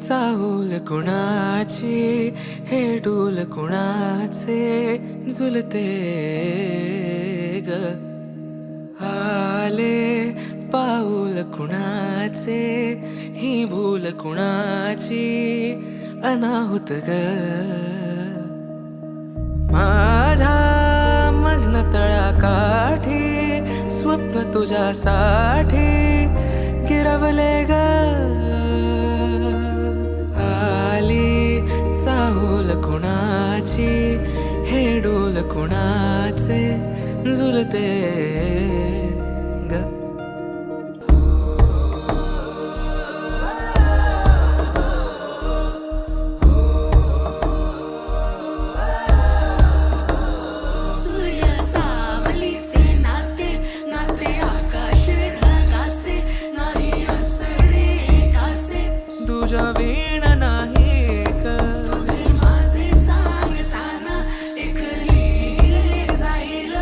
चाहूल कुणाची हे डूल कुणाचे झुलते ग आले पाऊल कुणाचे ही भूल कुणाची अनाहुत ग माझ्या मग्न तळाकाठी स्वप्न तुझ्यासाठी गिरवले ग आली चाहूल कुणाची हे डोल कुणाचे झुलते ग तुझ्या वीण नाही का तुझे माझे सांगताना एक लिहिले जाईल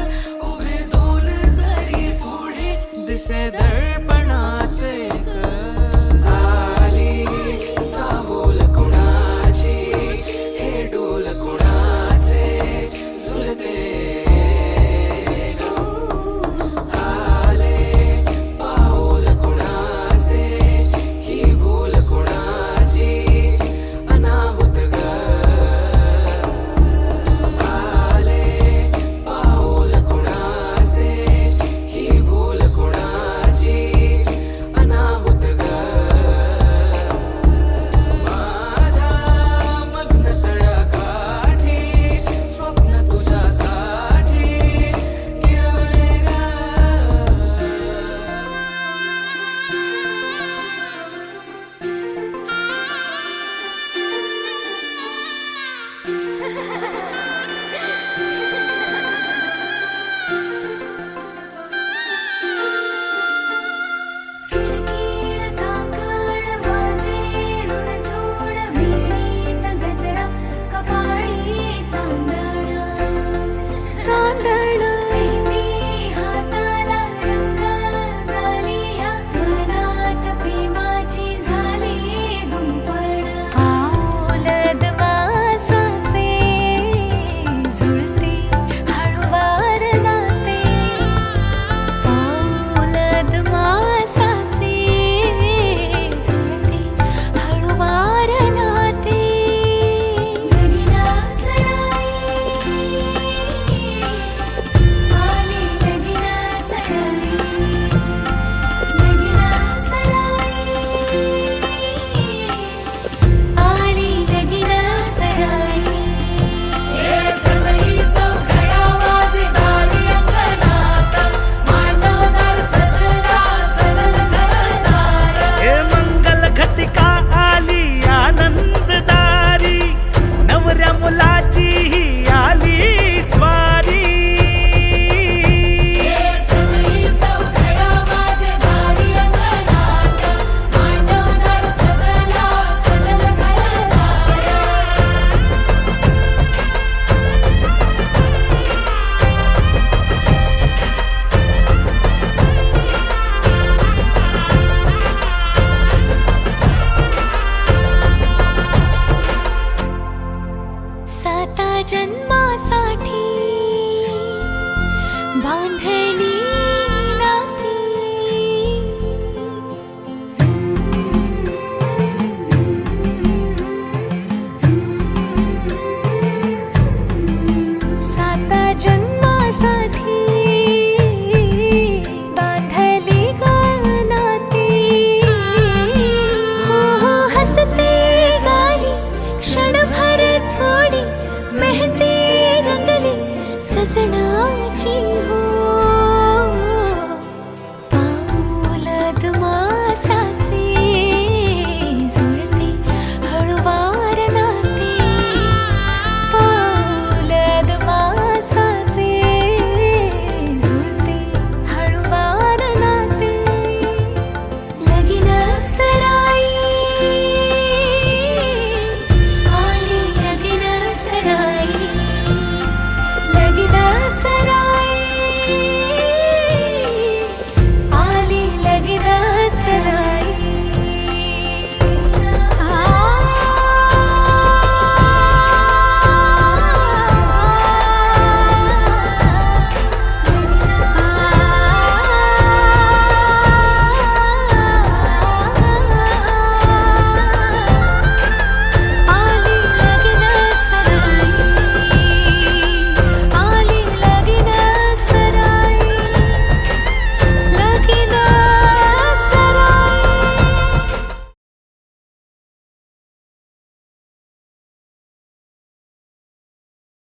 उभे दोन जरी पुढे दिसे दर्पणात एक आली चाहूल कुणाची हे डोल कुणाचे झुलते आले पाऊल कुणाचे ही भूल कुणाची अनाहुत ग आले पाऊल कुणाचे ही भूल कुणाची अनाहुत ग माझ्या मग्न तळाकाठी स्वप्न तुझ्यासाठी गिरवले ग किडकिड काकड वाजे ऋणझोड मिळीत गजरा कपाळी चांदण मेहंदी हाताला रंग गालिया मनात प्रेमाची झाली गुंफण पाऊलद वासाचे झुलते हळुवार नाते पाऊलद मासाचे झुलते हळुवार नाते लगीना सराई आली लगीना सराई लगीना सराई आली लगीना सराई हे सगळी चौघडा वाजे दारी अंगणात मांडवदार सजला सजल घरदार हे मंगल घटिका आली आनंददारी नवऱ्या मुलाची ही आली स्वारी हे सगळी चौघडा वाजे दारी अंगणात मांडवदार सजला सजल घरदार साता जन्मासाठी बांधले